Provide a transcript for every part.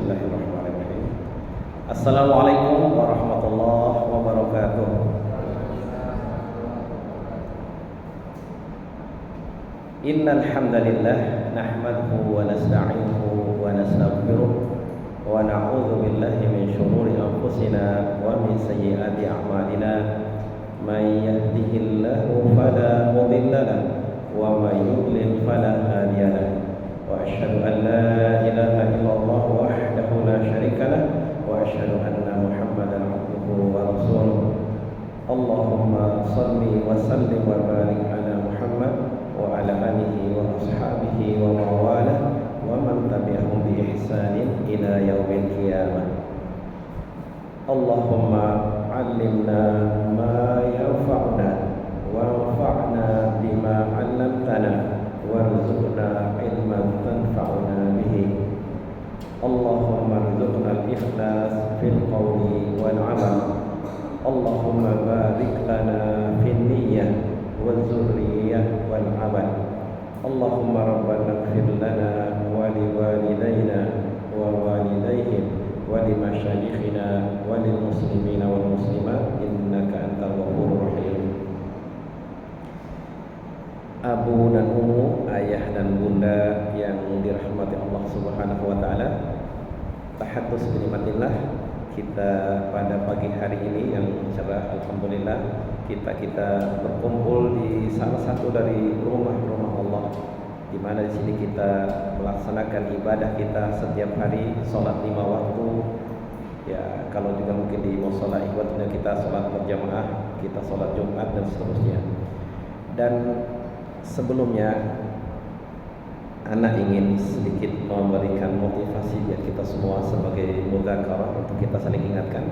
Bismillahirrahmanirrahim. Assalamualaikum warahmatullahi wabarakatuh. Innal hamdalillah nahmaduhu wa nasta'inuhu wa nastaghfiruh wa na'udzu billahi min shururi anfusina wa min sayyiati a'malina. May yahdihillahu fala mudilla lahu wa may yudlil fala hadiya lahu. Wa asyhadu an la ilaha illallah wahdahu la syarika lahu wa asyhadu anna Muhammadan abduhu wa rasuluh. Allahumma shalli wa sallim wa barik ala Muhammad wa ala alihi wa ashabihi wa mawalah wa man tabi'ahum bi ihsanin ila yaumil qiyamah. Allahumma 'allimna ma yanfa'una wanfa'na bima 'allamtana warzuqna ilman tanfa'una bihi. Allahumma rzuqna al-ikhlas fil qawli wal 'amal. Allahumma barik lana fin niyyah wal zurriyyah wal 'amal. Allahumma rabbana ighfir lana wa li walidayna wa walidayhim wa li masyayikhina wa lil muslimina wal muslimat innaka antal ghafurur rahim. Abu dan Ummu, ayah dan bunda yang dirahmati Allah Subhanahu wa taala. Tahadus bi nikmatillah. Kita pada pagi hari ini yang cerah, alhamdulillah kita berkumpul di salah satu dari rumah-rumah Allah, di mana di sini kita melaksanakan ibadah kita setiap hari, salat 5 waktu. Ya, kalau juga mungkin di mushola ikhwatnya kita salat berjamaah, kita salat Jumat dan seterusnya. Dan sebelumnya anak ingin sedikit memberikan motivasi buat kita semua sebagai mudzakarah untuk kita saling ingatkan.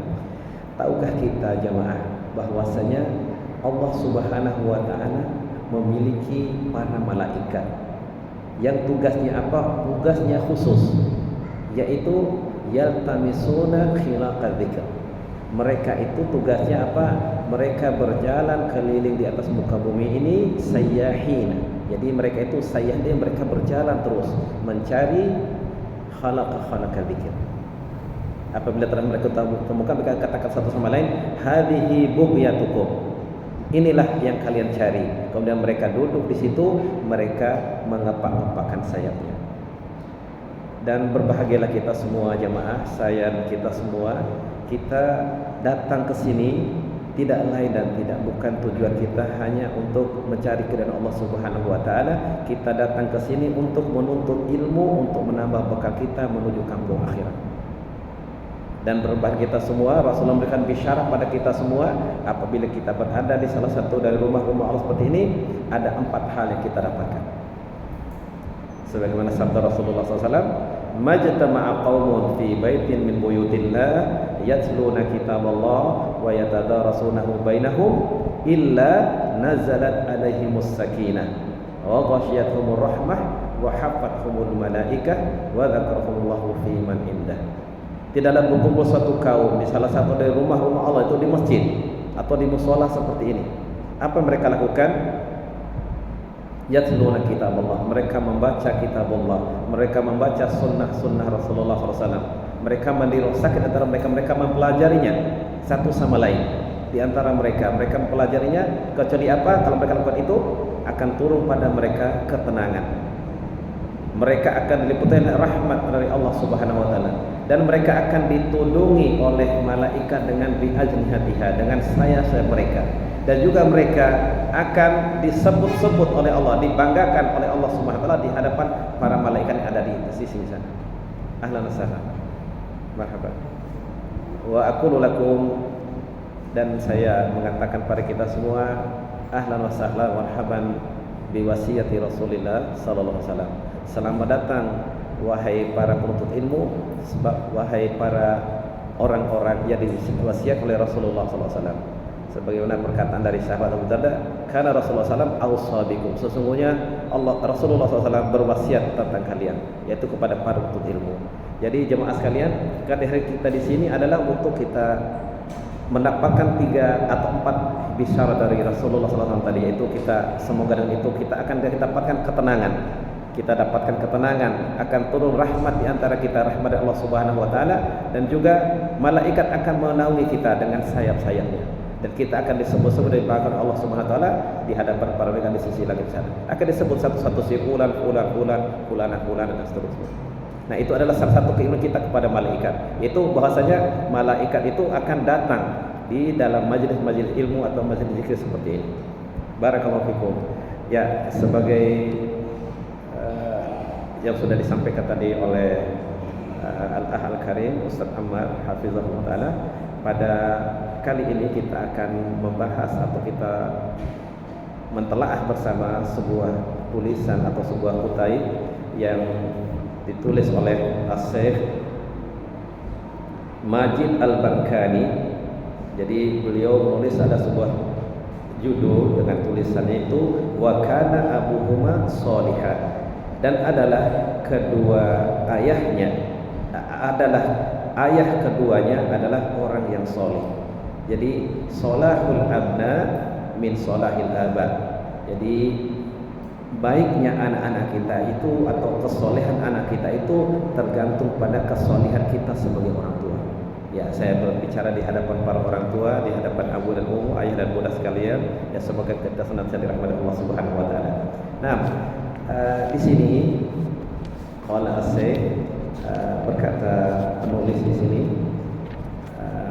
Tahukah kita jamaah bahwasanya Allah Subhanahu wa taala memiliki para malaikat yang tugasnya apa? Tugasnya khusus, yaitu yaltamisuna khilaqadz dzikr. Mereka itu tugasnya apa? Mereka berjalan keliling di atas muka bumi ini sayyahin. Jadi mereka itu sayyahin, mereka berjalan terus mencari khalaqa dzikr. Apabila mereka temukan, mereka katakan satu sama lain, hadhihi bughyatukum. Inilah yang kalian cari. Kemudian mereka duduk di situ, mereka mengepak-ngepakkan sayapnya. Dan berbahagialah kita semua jamaah, saya dan kita semua, kita datang ke sini tidak lain dan tidak bukan tujuan kita hanya untuk mencari keridhaan Allah Subhanahu wa taala. Kita datang ke sini untuk menuntut ilmu, untuk menambah bekal kita menuju kampung akhirat. Dan berbahagia kita semua, Rasulullah memberikan bisyarah pada kita semua, apabila kita berada di salah satu dari rumah-rumah Allah seperti ini, ada 4 hal yang kita dapatkan. Sebagaimana sabda Rasulullah SAW, majtama'a qaumun fi baitin min buyutillah yatluna kitaballah wa yatadarasunahu bainahum illa nazalat alaihimus sakinah wa ghasyiyatuhumur rahmah wa hafathumul malaikah wa dzakarahumullahu fi man indah. Tidaklah berkumpul suatu kaum di salah satu dari rumah-rumah Allah, itu di masjid atau di mushola seperti ini. Apa mereka lakukan? Yatluna kitaballah, mereka membaca kitabullah, mereka membaca sunnah-sunnah Rasulullah SAW. Mereka mendirasahkan antara mereka mempelajarinya satu sama lain. Di antara mereka mempelajarinya, kecuali apa? Kalau mereka lakukan itu, akan turun pada mereka ketenangan. Mereka akan diliputi rahmat dari Allah Subhanahu wa taala, dan mereka akan ditundungi oleh malaikat dengan biajnihatiha, dengan sayap-sayap mereka. Dan juga mereka akan disebut-sebut oleh Allah, dibanggakan oleh Allah Subhanahu wa taala di hadapan para malaikat yang ada di sisi sana. Ahlan wa sahlan. Marhaban. Wa aqulu lakum, dan saya mengatakan pada kita semua, ahlan wa sahlan marhaban bi wasiyati Rasulillah sallallahu alaihi wasallam. Selamat datang wahai para penuntut ilmu, wahai para orang-orang yang diwasiatkan oleh Rasulullah sallallahu alaihi wasallam. Sebagaimana perkataan dari sahabat Abu Darda, karena Rasulullah SAW awsa bikum, sesungguhnya Rasulullah SAW berwasiat tentang kalian, yaitu kepada para penuntut ilmu. Jadi jemaah sekalian, kehadiran kita di sini adalah untuk kita mendapatkan 3 atau 4 bisyarah dari Rasulullah SAW tadi, yaitu kita semoga dengan itu kita akan dapatkan ketenangan. kita dapatkan ketenangan, akan turun rahmat di antara kita, rahmat dari Allah Subhanahu wa taala, dan juga malaikat akan menaungi kita dengan sayap-sayapnya. Dan kita akan disebut-sebut dari bahkan Allah Subhanahu wa taala di hadapan para malaikat di sisi langit sana. Akan disebut satu-satu si fulan, dan seterusnya. Nah, itu adalah salah satu keimanan kita kepada malaikat. Itu bahwasanya malaikat itu akan datang di dalam majelis-majelis ilmu atau majelis zikir seperti ini. Barakallahu fikum. Ya, sebagai yang sudah disampaikan tadi oleh Al-Ahal Karim Ustaz Ammar hafizahullah taala, pada kali ini kita akan membahas atau kita mentelaah bersama sebuah tulisan atau sebuah kutai yang ditulis oleh As-Syaikh Majid Al-Barkani. Jadi beliau menulis ada sebuah judul dengan tulisannya itu wa kana abuhuma sholihan, dan adalah kedua ayahnya ayah keduanya adalah orang yang soleh. Jadi solahul abna min solahil aba. Jadi baiknya anak-anak kita itu atau kesolehan anak kita itu tergantung pada kesolehan kita sebagai orang tua. Ya, saya berbicara di hadapan para orang tua, di hadapan abu dan ummu, ayah dan bunda sekalian. Ya, semoga kita senantiasa dirahmati Allah Subhanahu wa taala. Nah, di sini qala Asy berkata penulis di sini,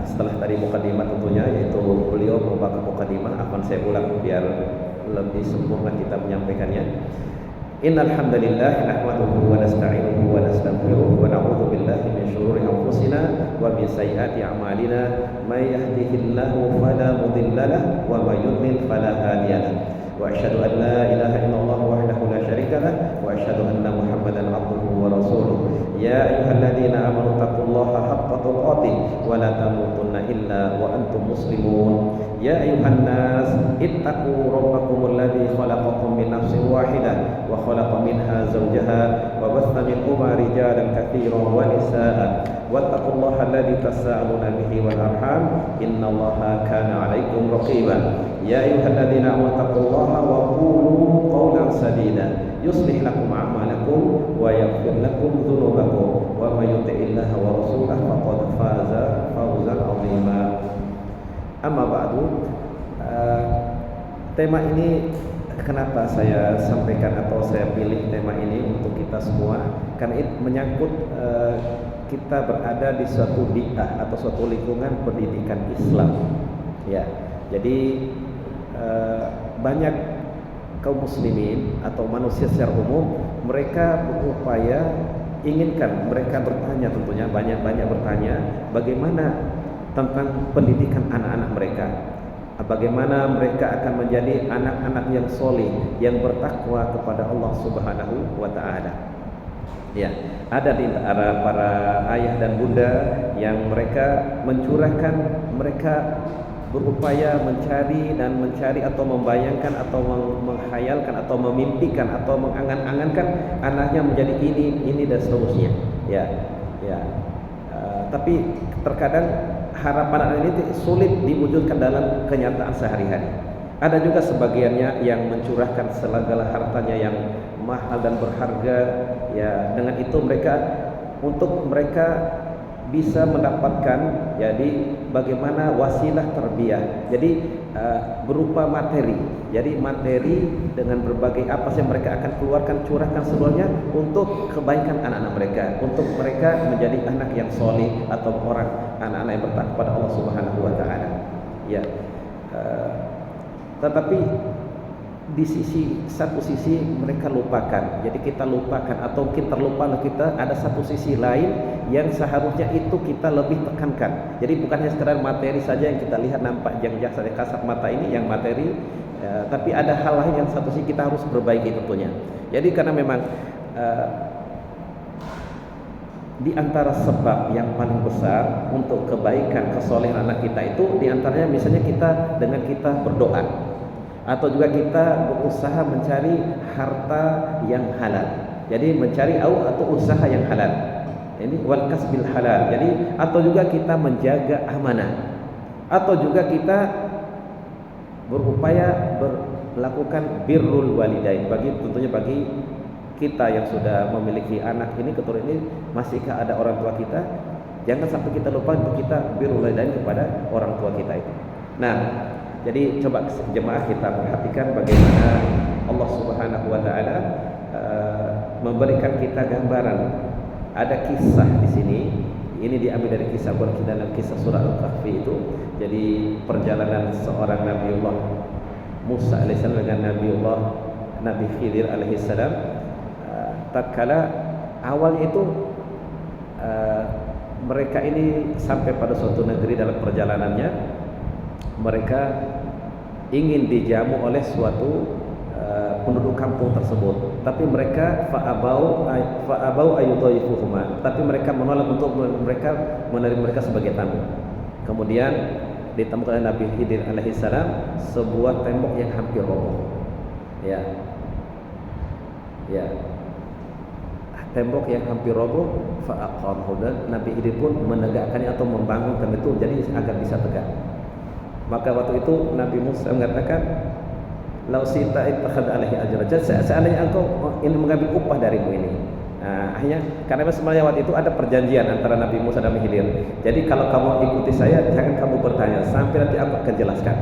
setelah tadi mukadimah tentunya, yaitu beliau membaca mukadimah, akan saya ulang biar lebih sempurna kita menyampaikannya. Innal hamdalillah nahmaduhu wa nasta'inuhu wa nastaghfiruh wa na'udzu billahi min shururi anfusina wa min sayyiati a'malina may yahdihillahu fala mudilla lahu wa may yudlil fala hadiya lahu. Wa asyhadu an la ilaha illallah wahdahu la syarika lahu wa asyhadu anna Muhammadan 'abduhu wa rasuluh. Ya ayyuhalladzina amanu taqullaha haqqa tuqatih wa la tamutunna illa wa antum muslimun. Ya ayyuhan nas ittaqu rabbakumul ladzi khalaqakum min nafsin wahidah wa khalaqa minha zawjaha wa batha minhuma rijalan katsiran wa nisaa'a wattaqullaha alladzi tasaaluna bihi wal arham innallaha kana 'alaikum raqiban. Ya ayyuhalladzina amanu taqullaha wa qulu qawlan sadida yuslih lakum a'malakum wa yaghfir lakum dhunubakum wa may yuti'illaha wa rasulahu faqad faza fawzan 'azima. Amma ba'du, tema ini kenapa saya sampaikan atau saya pilih tema ini untuk kita semua? Karena itu menyangkut kita berada di suatu bid'ah atau suatu lingkungan pendidikan Islam. Ya, jadi banyak kaum muslimin atau manusia secara umum mereka berupaya mereka bertanya, tentunya banyak bertanya bagaimana tentang pendidikan anak-anak mereka, bagaimana mereka akan menjadi anak-anak yang soleh, yang bertakwa kepada Allah Subhanahu wa taala. Ya, ada di antara para ayah dan bunda yang mereka mereka berupaya mencari atau membayangkan atau menghayalkan atau memimpikan atau mengangan-angankan anaknya menjadi ini dan seterusnya. Tapi terkadang harapan anak ini sulit diwujudkan dalam kenyataan sehari-hari. Ada juga sebagiannya yang mencurahkan segala hartanya yang mahal dan berharga, ya, dengan itu mereka bisa mendapatkan jadi bagaimana wasilah tarbiyah. Jadi berupa materi. Jadi materi dengan berbagai apa sih mereka akan curahkan seluruhnya untuk kebaikan anak-anak mereka, untuk mereka menjadi anak yang soleh atau anak-anak yang bertakwa kepada Allah Subhanahu wa taala. Ya. Tetapi di satu sisi mereka lupakan. Jadi kita lupakan atau mungkin terlupalah kita ada satu sisi lain yang seharusnya itu kita lebih tekankan. Jadi bukan hanya sekedar materi saja yang kita lihat nampak yang saja kasat mata ini yang materi, tapi ada hal lain yang satu sisi kita harus perbaiki tentunya. Jadi karena memang di antara sebab yang paling besar untuk kebaikan kesolehan anak kita itu di antaranya misalnya kita berdoa, atau juga kita berusaha mencari harta yang halal. Jadi mencari atau usaha yang halal. Ini wal kasbil halal. Jadi atau juga kita menjaga amanah. Atau juga kita berupaya melakukan birrul walidain, tentunya bagi kita yang sudah memiliki anak ini, keturunan ini, masihkah ada orang tua kita? Jangan sampai kita lupa untuk kita birrul walidain kepada orang tua kita itu. Nah, jadi coba jemaah kita perhatikan bagaimana Allah Subhanahu wa taala memberikan kita gambaran. Ada kisah di sini. Ini diambil dari kisah dalam kisah surah Al-Kahfi itu. Jadi perjalanan seorang Nabiullah Musa alaihissalam dengan Nabi Khidir alaihissalam. Tatkala awalnya itu mereka ini sampai pada suatu negeri dalam perjalanannya, mereka ingin dijamu oleh suatu penduduk kampung tersebut, tapi mereka fa'abau ayyudhaifuhuma, tapi mereka menolak untuk menerima mereka sebagai tamu. Kemudian ditemukan oleh Nabi Khidir alaihissalam sebuah tembok yang hampir roboh. Tembok yang hampir roboh, fa'aqamahu, dan Nabi Khidir pun menegakkannya atau membangunkan itu jadi agar bisa tegak. Maka waktu itu Nabi Musa mengatakan, "Lau sita ittakhadha alaihi ajra." Seandainya engkau ingin mengambil upah darimu ini. Nah, akhirnya karena sebenarnya waktu itu ada perjanjian antara Nabi Musa dan Nabi Khidir. Jadi kalau kamu ikuti saya, jangan kamu bertanya sampai nanti aku akan jelaskan.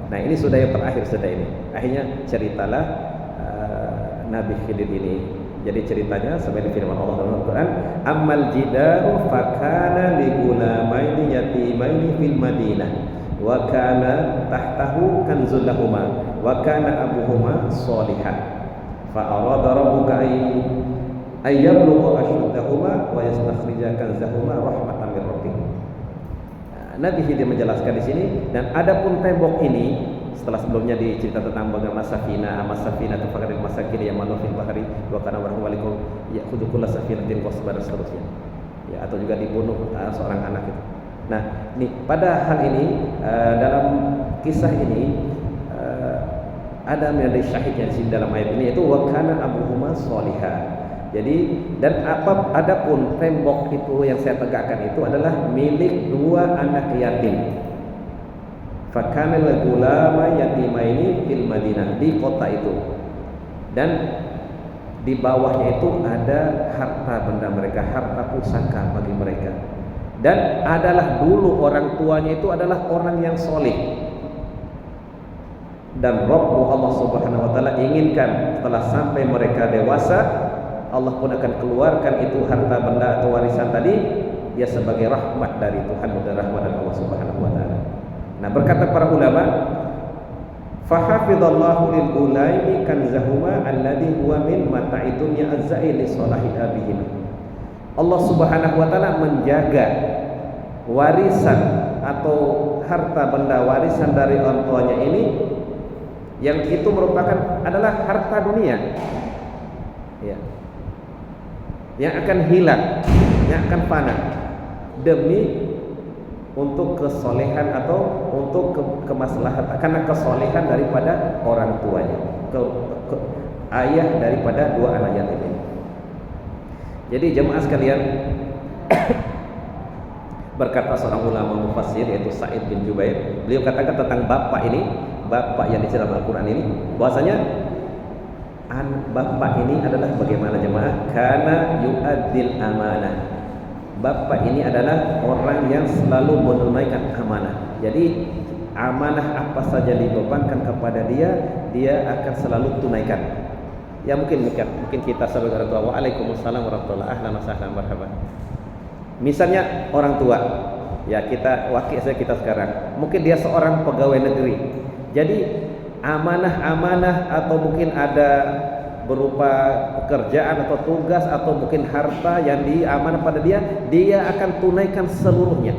Nah, ini sudah yang terakhir sudah ini. Akhirnya ceritalah Nabi Khidir ini. Jadi ceritanya sebagai firman Allah dalam Al-Quran, "Ammal jidaru fakana li gulamaini yatimaini fil Madinah wa kana tahtahu kanzul lahuma wa kana abuhuma sholihan fa arada rabbuka ay yablugha ashuddahuma wa yastakhrija kanzahuma rahmatan min rabbik." Nabi Khidir menjelaskan di sini, dan adapun tembok ini setelah sebelumnya dicerita tentang bagaimana Safina itu fakadil masakin yang malu fil bahari wa kana warahmalikum ya'khudhu kulla safinatin qasban dan seterusnya. Ya, atau juga dibunuh seorang anak itu. Nah, nih pada hal ini dalam kisah ini ada menjadi syahidnya di sini dalam ayat ini, yaitu wa kana abuhuma sholihan. Jadi dan adapun tembok itu yang saya tegakkan itu adalah milik dua anak yatim. Fakana al-gulama yatimaini fil Madinah, di kota itu, dan di bawahnya itu ada harta benda mereka, harta pusaka bagi mereka, dan adalah dulu orang tuanya itu adalah orang yang soleh, dan Rabbu Allah Subhanahu wa taala inginkan setelah sampai mereka dewasa, Allah pun akan keluarkan itu harta benda atau warisan tadi ya sebagai rahmat dari Tuhan dan rahmat dari Allah Subhanahu wa taala. Nah, berkata para ulama, fahafidallahu lil gulaimi kanzahuma alladhi huwa min mata'i dunya azza'i li salahi abihim. Allah Subhanahu wa taala menjaga warisan atau harta benda warisan dari orang tuanya ini, yang itu merupakan adalah harta dunia, ya, yang akan hilang, yang akan fana, demi untuk kesolehan atau untuk kemaslahatan, karena kesolehan daripada orang tuanya, ayah daripada dua anak yatim ini. Jadi jemaah sekalian, berkata seorang ulama mufassir yaitu Sa'id bin Jubair, beliau katakan tentang bapak ini, bapak yang dicela Al-Quran ini, bahwasanya bapak ini adalah bagaimana jemaah? Karena yu'addil amanah. Bapak ini adalah orang yang selalu menunaikan amanah. Jadi amanah apa saja dibebankan kepada dia, dia akan selalu tunaikan. Ya mungkin kita sebagai orang tua, waalaikumsalam warahmatullahi wabarakatuh, ahlan wa sahlan marhaban. Misalnya orang tua, ya kita wakil saya kita sekarang, mungkin dia seorang pegawai negeri. Jadi amanah-amanah atau mungkin ada berupa pekerjaan atau tugas atau mungkin harta yang diamanah pada dia akan tunaikan seluruhnya.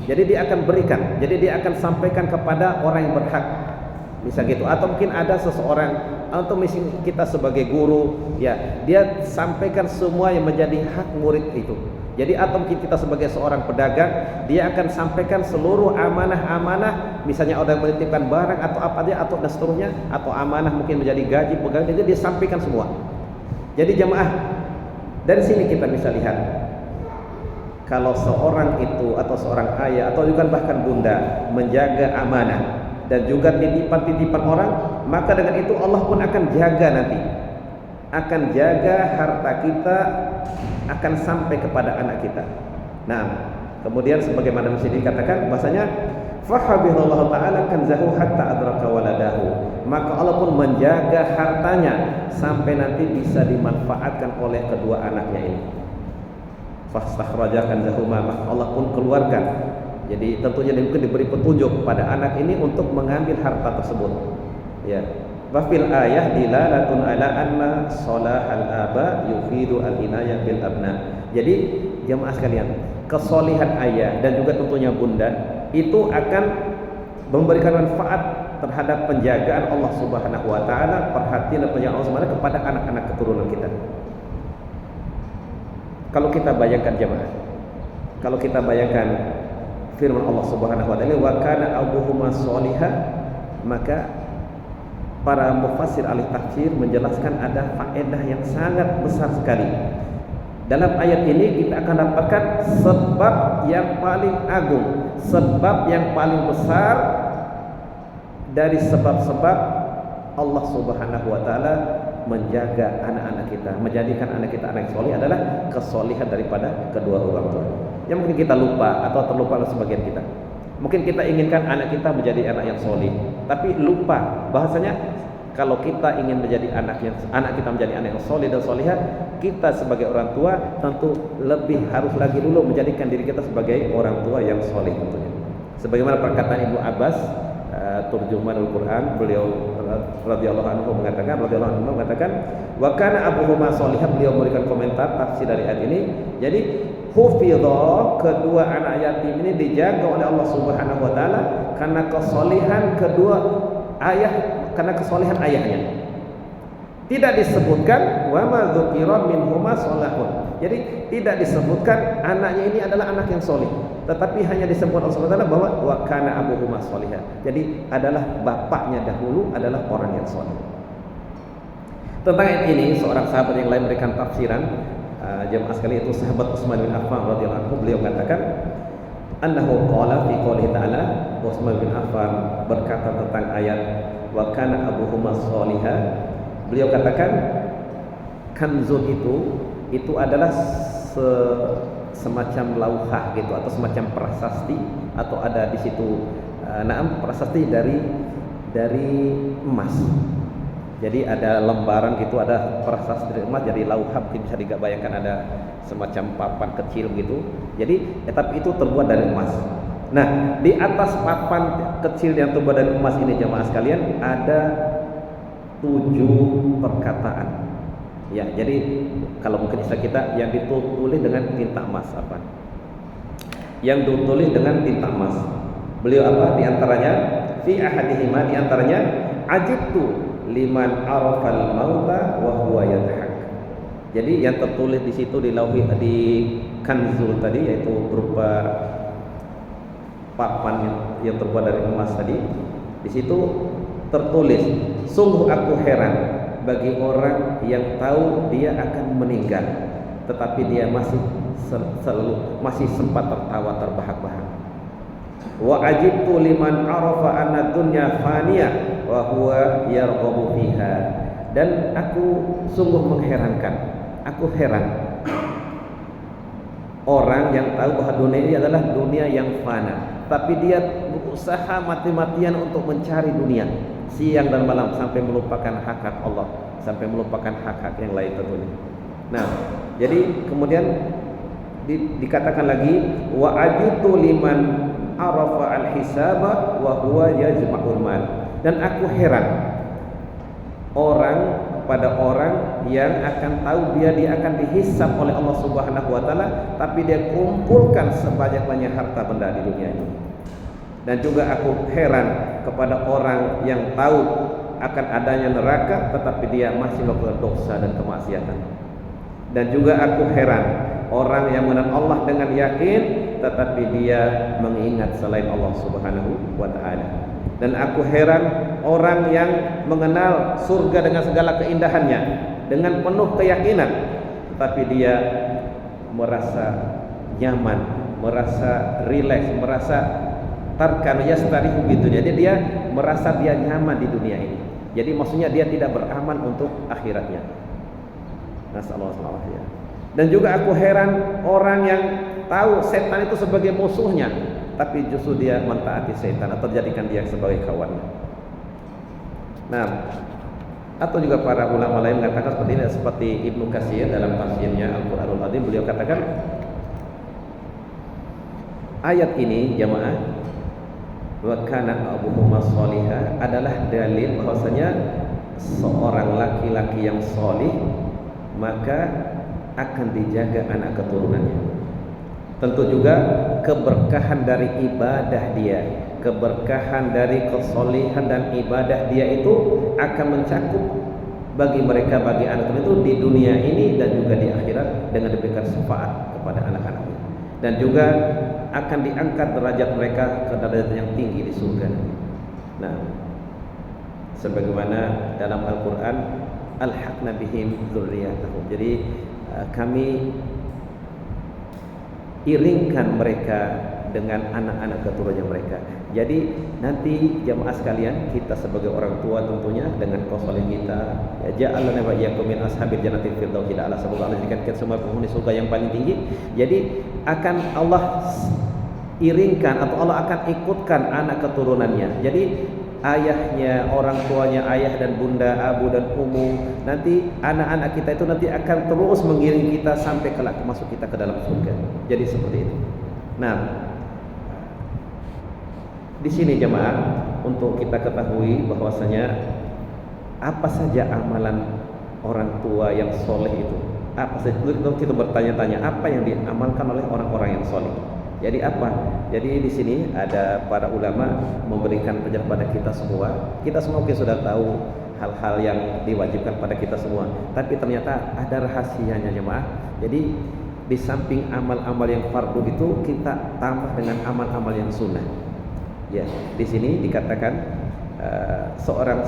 Jadi dia akan berikan, jadi dia akan sampaikan kepada orang yang berhak, bisa gitu. Atau mungkin ada seseorang, atau misalnya kita sebagai guru, ya dia sampaikan semua yang menjadi hak murid itu. Jadi atau mungkin kita sebagai seorang pedagang, dia akan sampaikan seluruh amanah-amanah, misalnya orang menitipkan barang atau apa dia atau dan seterusnya, atau amanah mungkin menjadi gaji pegawai, jadi dia sampaikan semua. Jadi jemaah, dari sini kita bisa lihat, kalau seorang itu atau seorang ayah atau juga bahkan bunda menjaga amanah dan juga titipan-titipan orang, maka dengan itu Allah pun akan jaga nanti. akan jaga harta kita akan sampai kepada anak kita. Nah, kemudian sebagaimana di sini dikatakan bahasanya fahabirallahu ta'ala kanzahu hatta adraka waladahu, maka Allah pun menjaga hartanya sampai nanti bisa dimanfaatkan oleh kedua anaknya ini. Fastakhraja kanzahuma, maka Allah pun keluarkan. Jadi tentunya mungkin diberi petunjuk pada anak ini untuk mengambil harta tersebut. Ya. Wa fil ayah dilalatun ala anna salahal aba yufidu al-inayah bil abna. Jadi jemaah sekalian, kesolihan ayah dan juga tentunya bunda itu akan memberikan manfaat terhadap penjagaan Allah Subhanahu wa taala, perhatian dan penjagaan Allah Subhanahu kepada anak-anak keturunan kita. Kalau kita bayangkan jemaah, kalau kita bayangkan firman Allah Subhanahu wa taala, wa kana abuhuma sholihah, maka para mufassir ahli tafsir menjelaskan ada faedah yang sangat besar sekali. Dalam ayat ini kita akan dapatkan sebab yang paling agung, sebab yang paling besar dari sebab-sebab Allah Subhanahu wa taala menjaga anak-anak kita, menjadikan anak kita anak yang soleh adalah kesolihan daripada kedua orang tua. Yang mungkin kita lupa atau terlupa oleh sebagian kita. Mungkin kita inginkan anak kita menjadi anak yang soleh, tapi lupa bahasanya kalau kita ingin menjadi anak kita menjadi anak yang soleh dan solehah, kita sebagai orang tua tentu lebih harus lagi dulu menjadikan diri kita sebagai orang tua yang soleh tentunya. Sebagaimana perkataan Ibnu Abbas, turjumanul Quran, beliau radhiyallahu anhu mengatakan wa kana abuhuma solihah, beliau memberikan komentar tafsir dari ayat ini. Jadi hufidha, kedua anak yatim ini dijaga oleh Allah Subhanahu wa taala karena kesolihan kedua ayah, karena kesolihan ayahnya. Tidak disebutkan wa ma dzukira minhuma sholahun. Jadi tidak disebutkan anaknya ini adalah anak yang soleh, tetapi hanya disebut Allah Subhanahu wa taala bahwa wa kana abuhuma sholihah. Jadi adalah bapaknya dahulu adalah orang yang soleh. Tentang ayat ini seorang sahabat yang lain memberikan tafsiran, jemaah sekalian, itu sahabat Utsman bin Affan radhiyallahu anhu. Beliau mengatakan annahu qala fi qouli ta'ala, Utsman bin Affan berkata tentang ayat wa kana abuhuma sholihah. Beliau katakan kanzun itu adalah semacam lauhah gitu, atau semacam prasasti, atau ada di situ prasasti dari emas. Jadi ada lembaran gitu, ada prasasti dari emas, jadi lauhah, mungkin bisa dibayangkan ada semacam papan kecil gitu. Jadi tapi itu terbuat dari emas. Nah, di atas papan kecil yang terbuat dari emas ini jemaah sekalian ada 7 perkataan. Ya, jadi kalau mungkin istilah kita yang ditulis dengan tinta emas apa? Yang ditulis dengan tinta emas. Beliau apa? Di antaranya fi ahadihima, di antaranya ajibtu liman arafal mauta wa huwa yadhak. Jadi yang tertulis di situ di lauhi di kanzul tadi, yaitu berupa papan yang terbuat dari emas tadi. Di situ tertulis, sungguh aku heran bagi orang yang tahu dia akan meninggal, tetapi dia masih sempat tertawa terbahak-bahak. Wa ajibtu liman arafa anna dunya faniyah wa huwa yarghabu fiha. Dan aku sungguh mengherankan, aku heran orang yang tahu bahwa dunia ini adalah dunia yang fana, tapi dia berusaha mati-matian untuk mencari dunia siang dan malam sampai melupakan hak-hak Allah, sampai melupakan hak-hak yang lain tentunya. Nah, jadi kemudian dikatakan lagi wa ajitu liman arafa al-hisaba wa huwa yajma'ul mal. Dan aku heran pada orang yang akan tahu dia akan dihisab oleh Allah Subhanahu wa taala, tapi dia kumpulkan sebanyak-banyak harta benda di dunia ini. Dan juga aku heran kepada orang yang tahu akan adanya neraka, tetapi dia masih melakukan dosa dan kemaksiatan. Dan juga aku heran orang yang mengenal Allah dengan yakin, tetapi dia mengingat selain Allah Subhanahu wa taala. Dan aku heran orang yang mengenal surga dengan segala keindahannya dengan penuh keyakinan, tetapi dia merasa nyaman, merasa rileks, merasa tarkan yastarihu gitu. Jadi dia merasa dia nyaman di dunia ini. Jadi maksudnya dia tidak beramal untuk akhiratnya. Nasallahu alaihi wasallam. Dan juga aku heran orang yang tahu setan itu sebagai musuhnya, tapi justru dia mentaati setan atau jadikan dia sebagai kawannya. Nah, atau juga para ulama lain mengatakan seperti ini, seperti Ibnu Katsir dalam tafsirnya Al-Qur'anul Azim, beliau katakan ayat ini jamaah, wa kana abuhuma sholihah, adalah dalil bahwasanya seorang laki-laki yang sholih maka akan dijaga anak keturunannya. Tentu juga keberkahan dari ibadah dia, keberkahan dari kesolihan dan ibadah dia itu akan mencakup bagi mereka, bagi anak itu di dunia ini dan juga di akhirat dengan diberikan syafaat kepada anak-anaknya, dan juga akan diangkat derajat mereka ke derajat yang tinggi di surga. Nah, sebagaimana dalam Al-Quran, alhaqna bihim dzurriyyatahum, jadi kami iringkan mereka dengan anak-anak keturunannya mereka. Jadi nanti jamaah sekalian, kita sebagai orang tua tentunya dengan kesalehan kita, ya ja'alna wa iyyakum min ashabil jannatil firdaus, tidak Allah, semoga Allah jadikan kita semua penghuni surga yang paling tinggi. Jadi akan Allah iringkan atau Allah akan ikutkan anak keturunannya. Jadi ayahnya, orang tuanya, ayah dan bunda, abu dan umu, nanti anak-anak kita itu nanti akan terus mengiring kita sampai kelak masuk kita ke dalam surga. Jadi seperti itu. Nah, di sini jemaah, untuk kita ketahui bahwasanya apa saja amalan orang tua yang soleh itu, apa saja, kita bertanya-tanya apa yang diamalkan oleh orang-orang yang soleh. Jadi apa? Jadi di sini ada para ulama memberikan penjelasan pada kita semua. Kita semua mungkin sudah tahu hal-hal yang diwajibkan pada kita semua, tapi ternyata ada rahasianya jemaah. Jadi di samping amal-amal yang fardu itu, kita tambah dengan amal-amal yang sunnah. Ya, di sini dikatakan seorang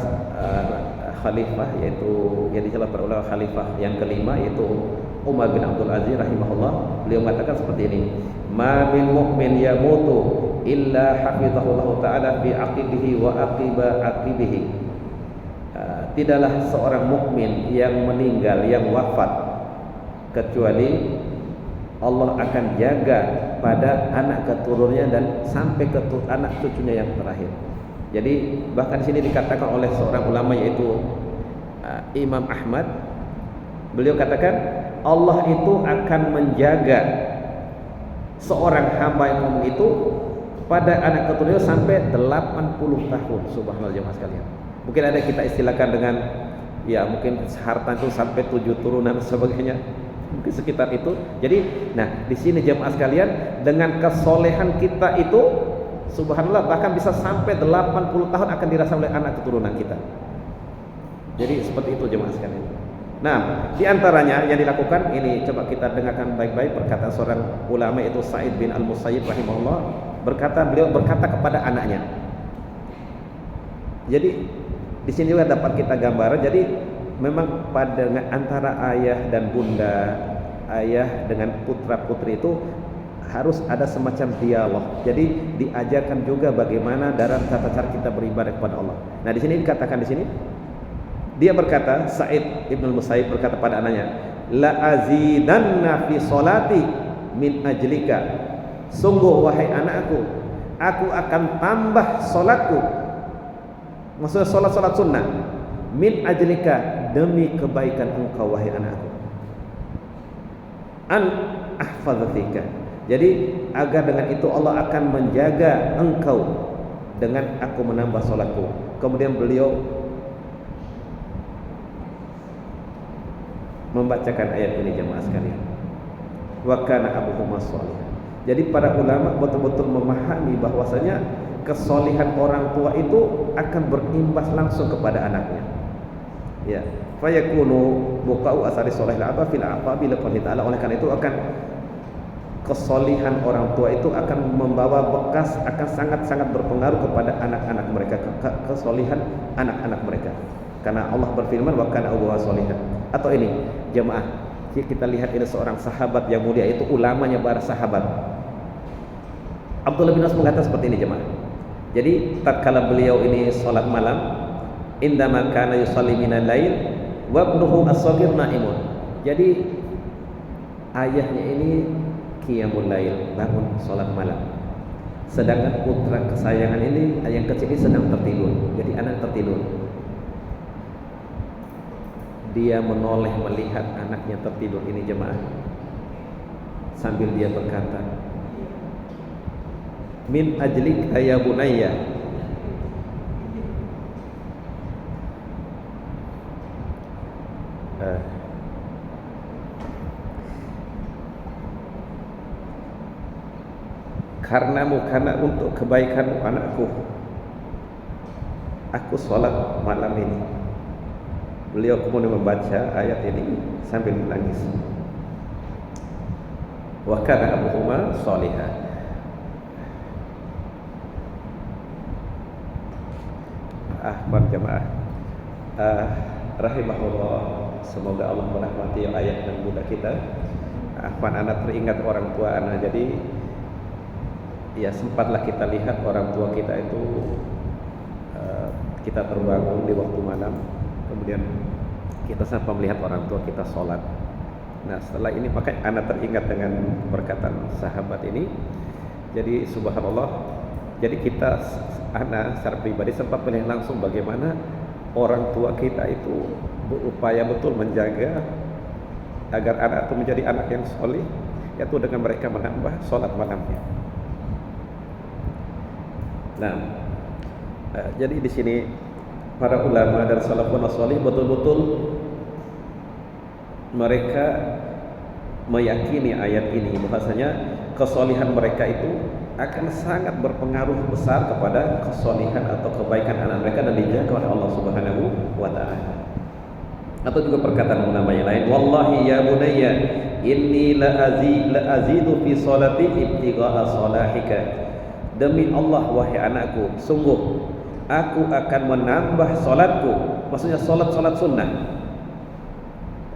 khalifah, yaitu yang dijelaskan para ulama, khalifah yang kelima yaitu Umar bin Abdul Aziz rahimahullah, beliau mengatakan seperti ini: ma min mu'min yamutu illa hafizahullahu ta'ala fi aqibihi wa aqiba aqibihi. Tidaklah seorang mukmin yang meninggal, yang wafat, kecuali Allah akan jaga pada anak keturunannya dan sampai ke anak cucunya yang terakhir. Jadi bahkan di sini dikatakan oleh seorang ulama yaitu Imam Ahmad, beliau katakan Allah itu akan menjaga seorang hamba yang mukmin itu pada anak keturunannya sampai 80 tahun. Subhanallah jemaah sekalian. Mungkin ada kita istilahkan dengan ya mungkin harta itu sampai 7 turunan sebagainya, mungkin sekitar itu. Jadi nah di sini jemaah sekalian, dengan kesolehan kita itu subhanallah bahkan bisa sampai 80 tahun akan dirasa oleh anak keturunan kita. Jadi seperti itu jemaah sekalian. Nah, di antaranya yang dilakukan ini, coba kita dengarkan baik-baik perkataan seorang ulama yaitu Sa'id bin Al-Musayyib rahimahullah. Beliau berkata kepada anaknya. Jadi di sini juga dapat kita gambaran. Jadi memang pada antara ayah dan bunda, ayah dengan putra-putri itu harus ada semacam dialog. Jadi diajarkan juga bagaimana dalam tata cara kita beribadah kepada Allah. Nah, di sini dikatakan di sini dia berkata, Sa'id Ibn Musayyib berkata pada anaknya, la azidanna fi sholati min ajlika. Sungguh wahai anakku, aku akan tambah solatku, maksudnya solat-solat sunnah, min ajlika, demi kebaikan engkau wahai anakku, an ahfadzatika. Jadi agar dengan itu Allah akan menjaga engkau dengan aku menambah solatku. Kemudian beliau membacakan ayat ini jemaah sekalian. Wa kana abuhuma sholih. Jadi para ulama betul-betul memahami bahwasanya kesolihan orang tua itu akan berimbas langsung kepada anaknya. Ya, fayakunu buqa'u asari sholih al-aba fil aqabi lillahi ta'ala. Oleh karena itu akan kesolihan orang tua itu akan membawa bekas, akan sangat-sangat berpengaruh kepada anak-anak mereka, kesolihan anak-anak mereka. Karena Allah berfirman wa kana abuhuma sholihan. Atau ini jemaah, kita lihat ini seorang sahabat yang mulia, itu ulamanya para sahabat. Abdullah bin Mas'ud mengatakan seperti ini jemaah. Jadi tatkala beliau ini salat malam, indama kana yusalli minal lail wa ibnuhu as-shaghir na'imun. Jadi ayahnya ini qiyamul lail, bangun sholat malam. Sedangkan putra kesayangan ini, yang kecil ini sedang tertidur. Jadi anak tertidur. Dia menoleh melihat anaknya tertidur ini jemaah. Sambil dia berkata, min ajlik ya bunayya, karena untuk kebaikan anakku, aku sholat malam ini. Beliau kemudian membaca ayat ini sambil menangis. Wa kana abuhuma sholihah. Jemaah, rahimahullah, semoga Allah merahmati ayah dan bunda kita. Anak teringat orang tua anak. Jadi ya sempatlah kita lihat orang tua kita itu kita terbangun di waktu malam, kemudian kita sampai melihat orang tua kita sholat. Nah setelah ini maka anak teringat dengan perkataan sahabat ini. Jadi subhanallah, jadi kita anak secara pribadi sempat melihat langsung bagaimana orang tua kita itu berupaya betul menjaga agar anak itu menjadi anak yang soleh, yaitu dengan mereka menambah sholat malamnya. Nah, jadi di sini para ulama dan salafun shalih betul-betul mereka meyakini ayat ini bahwasanya kesolihan mereka itu akan sangat berpengaruh besar kepada kesolihan atau kebaikan anak mereka dan dijaga oleh Allah Subhanahu wa taala. Atau juga perkataan ulama yang lain, wallahi ya bunayya inni la azidu fi salati ibtigha'a salahika. Demi Allah wahai anakku, sungguh aku akan menambah salatku, maksudnya salat sunnah,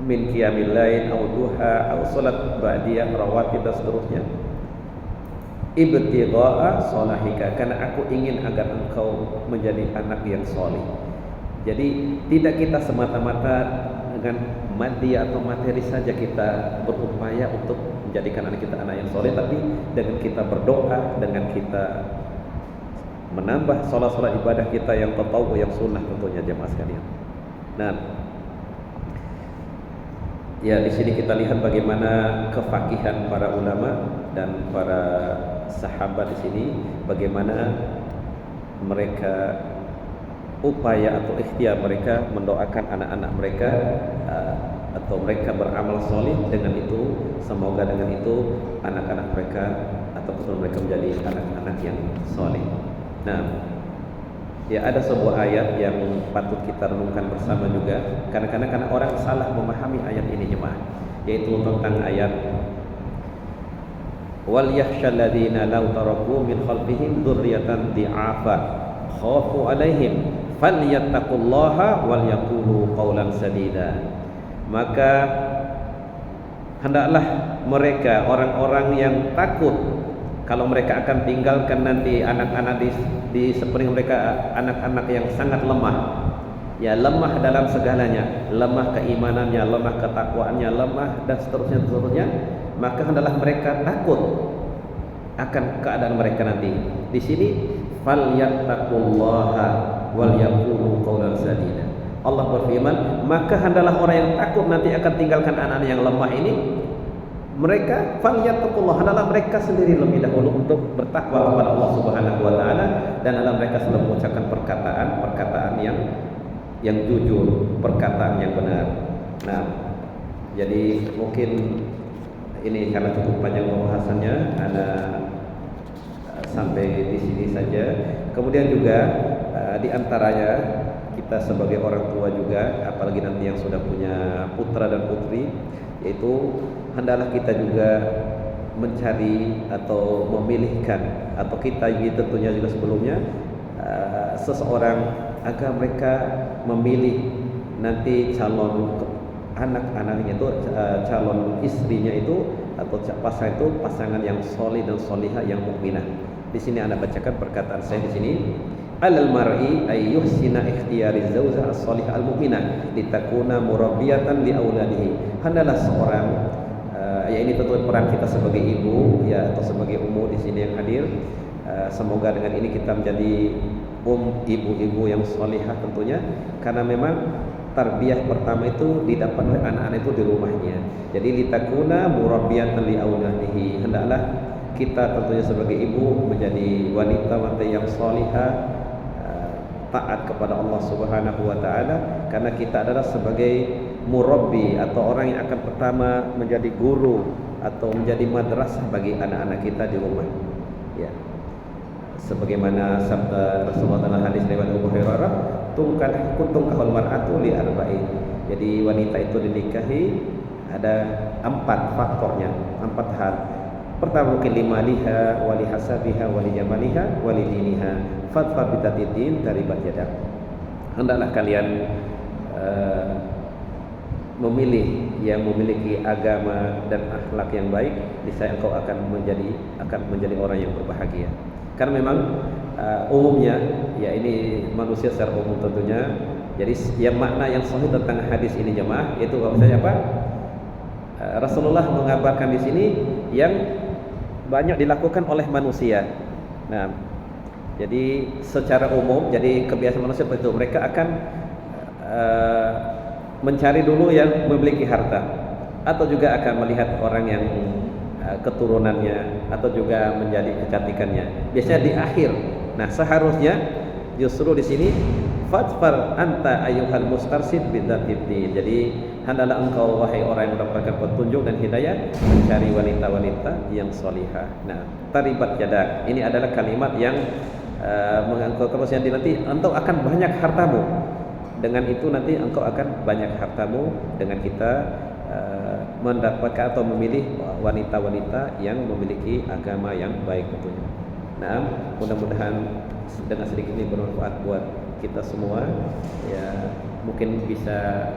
min qiyamil lail au duha au salat ba'diyah rawatib dan seterusnya, ibtigha'a salahika, karena aku ingin agar engkau menjadi anak yang saleh. Jadi tidak kita semata-mata dengan madya atau materi saja kita berupaya untuk menjadikan anak kita anak yang soleh, tapi dengan kita berdoa, dengan kita menambah sholat ibadah kita yang tatawwu, yang sunnah tentunya jemaah sekalian. Nah, ya di sini kita lihat bagaimana kefakihan para ulama dan para sahabat di sini, bagaimana mereka upaya atau ikhtiar mereka mendoakan anak-anak mereka atau mereka beramal soleh. Dengan itu semoga dengan itu anak-anak mereka atau keturunan mereka menjadi anak-anak yang soleh. Nah, ya ada sebuah ayat yang patut kita renungkan bersama juga. Kadang-kadang orang salah memahami ayat ini jemaah, yaitu tentang ayat wal yakhshal ladzina law taraku min khalfihim dzurriyyatan dhi'afa khafu 'alaihim falyattaqullaha wal yaqulu qawlan sadida. Maka hendaklah mereka orang-orang yang takut kalau mereka akan tinggalkan nanti anak-anak di sepeninggal mereka, anak-anak yang sangat lemah, ya lemah dalam segalanya, lemah keimanannya, lemah ketakwaannya, lemah dan seterusnya, maka hendaklah mereka takut akan keadaan mereka nanti. Di sini falyattaqullaha wal yaqulu qawlan sadida. Allah berfirman, maka hendaklah orang yang takut nanti akan tinggalkan anak-anak yang lemah ini, mereka falyattaqullah, hendaklah mereka sendiri lebih dahulu untuk bertakwa kepada Allah Subhanahu wa taala, dan hendaklah mereka selalu mengucapkan perkataan yang jujur, perkataan yang benar. Nah, jadi mungkin ini karena cukup panjang pembahasannya, ana sampai di sini saja. Kemudian juga di antaranya kita sebagai orang tua juga, apalagi nanti yang sudah punya putra dan putri, yaitu hendaklah kita juga mencari atau memilihkan, atau kita tentunya juga sebelumnya seseorang agar mereka memilih nanti calon anak-anaknya itu, calon istrinya itu atau pasangan yang soleh dan solihah yang mukminah. Di sini Anda bacakan perkataan saya di sini, alal mar'i ay yuhsina ikhtiyari zawjah as-salihah al-mu'minah litakuna murabbiyatan li auladihi. Hendaklah seorang ya ini tentu peran kita sebagai ibu ya atau sebagai ummu di sini yang hadir. Semoga dengan ini kita menjadi ibu-ibu yang salihah tentunya, karena memang tarbiyah pertama itu didapat oleh anak-anak itu di rumahnya. Jadi litakuna murabbiyatan li auladihi. Hendaklah kita tentunya sebagai ibu menjadi wanita-wanita yang salihah, taat kepada Allah Subhanahu wa taala, karena kita adalah sebagai murabbi atau orang yang akan pertama menjadi guru atau menjadi madrasah bagi anak-anak kita di rumah. Ya. Sebagaimana sabda Rasulullah dalam hadis riwayat Abu Hurairah, tungkahul mar'atu li arba'in. Jadi wanita itu dinikahi ada 4 faktornya, 4 hal. Pertama mungkin limaliha, wali hasabiha, wali jamaliha, wali diniha. Fatfa bitatidin taribat yadak. Hendaklah kalian memilih yang memiliki agama dan akhlak yang baik, niscaya engkau akan menjadi orang yang berbahagia. Karena memang umumnya ya ini manusia secara umum tentunya. Jadi yang makna yang sahih tentang hadis ini jemaah itu bahwasanya apa? Rasulullah mengabarkan di sini yang banyak dilakukan oleh manusia. Nah, jadi secara umum, jadi kebiasaan manusia seperti itu, mereka akan mencari dulu yang memiliki harta, atau juga akan melihat orang yang keturunannya, atau juga menjadi kecantikannya. Biasanya di akhir. Nah, seharusnya justru di sini fatfar anta ayyuhal mustarsid bidzatid. Jadi hendaklah engkau wahai orang yang mendapatkan petunjuk dan hidayah mencari wanita-wanita yang salihah. Nah, taribat yadak ini adalah kalimat yang mengangkut terusnya nanti engkau akan banyak hartamu. Dengan itu nanti engkau akan banyak hartamu dengan kita mendapatkan atau memilih wanita-wanita yang memiliki agama yang baik tentunya. Nah, mudah-mudahan dengan sedikit ini bermanfaat buat kita semua. Ya, mungkin bisa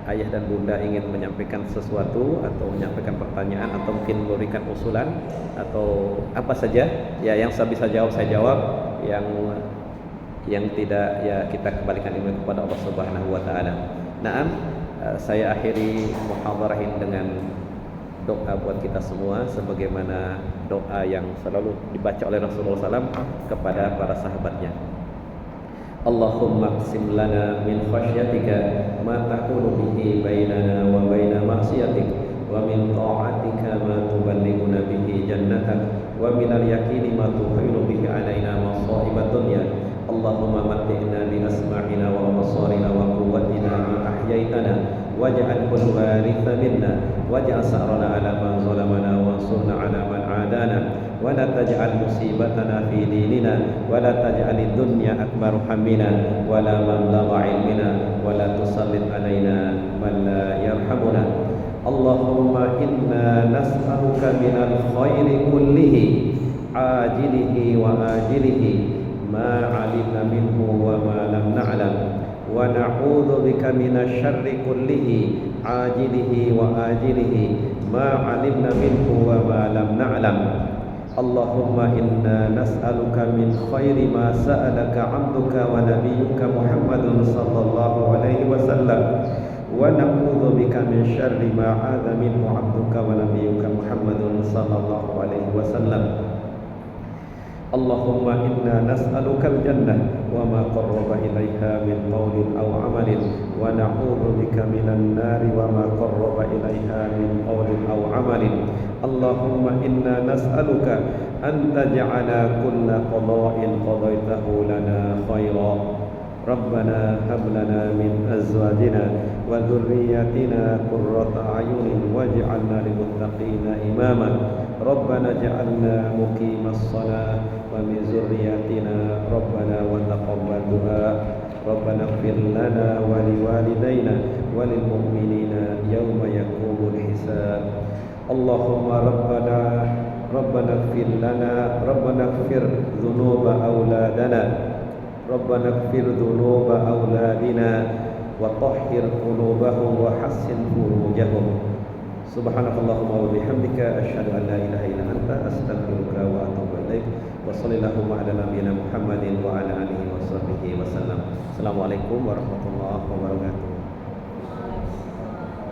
ayah dan bunda ingin menyampaikan sesuatu atau menyampaikan pertanyaan atau mungkin memberikan usulan atau apa saja ya yang saya bisa jawab saya jawab, yang tidak ya kita kembalikan ilmu kepada Allah Subhanahu wa taala. Naam, saya akhiri muhadharah dengan doa buat kita semua sebagaimana doa yang selalu dibaca oleh Rasulullah SAW kepada para sahabatnya. Allahumma qsim lana min khasyatika ma tahulu bihi bainana wa baina ma'siyatik wa min ta'atika ma tuballighuna bihi jannatak wa min al-yaqini ma tuhilu bihi alaina masa'ibad dunya. Allahumma matti'na bi asma'ina wa absarina wa quwwatina ma ahyaitana waj'alhu al-waritha minna waj'al sa'rana 'ala man zalamana wansurna 'ala man 'adana wa la taj'al musibatana fi dinina wa la taj'alid dunya akbar hammina wa la mablagha 'ilmina wa la tusallit 'alaina man la yarhamuna. Allahumma inna nas'aluka minal khairi kullihi ajilihi wa ajilihi ma 'alimna minhu wa ma lam na'lam wa na'udzu bika minasy syarri kullihi ajilihi wa ajilihi ma 'alimna minhu wa ma lam na'lam. Allahumma inna nas'aluka min khairi ma sa'alaka 'abduka wa nabiyyuka Muhammadun sallallahu alaihi wasallam wa na'udzu bika min syarri ma 'adza minhu 'abduka wa nabiyyuka Muhammadun sallallahu alaihi wasallam. Allahumma inna nas'aluka al-jannah wa ma qarraba ilaiha min qawlin aw 'amalin wa na'udzu bika minan nari wa ma qarraba ilaiha min qawlin aw 'amalin. Allahumma inna nas'aluka an taj'ala kulla qada'in qadaitahu lana khairan. Rabbana hab lana min azwajina wa dhurriyyatina qurrata a'yunin waj'alna lil muttaqina imama. Rabbana ja'alna muqimas shalah wa min zurriyyatina Rabbana wa taqabbal du'a. Rabbana ighfir lana wa liwalidayna wa lil mu'minina yawma yaqumul hisab. Allahumma Rabbana ighfir lana Rabbana ighfir dhunuba auladana Rabbana ighfir dhunuba auladina wa tahhir qulubahum wa hassin furujahum. Subhanakallahumma wa bihamdika asyhadu an la ilaha illa anta astaghfiruka wa atubu ilaik. Wa sallallahu ala nabiyyina Muhammadin wa ala alihi wa sahbihi wasallam. Assalamualaikum warahmatullahi wabarakatuh.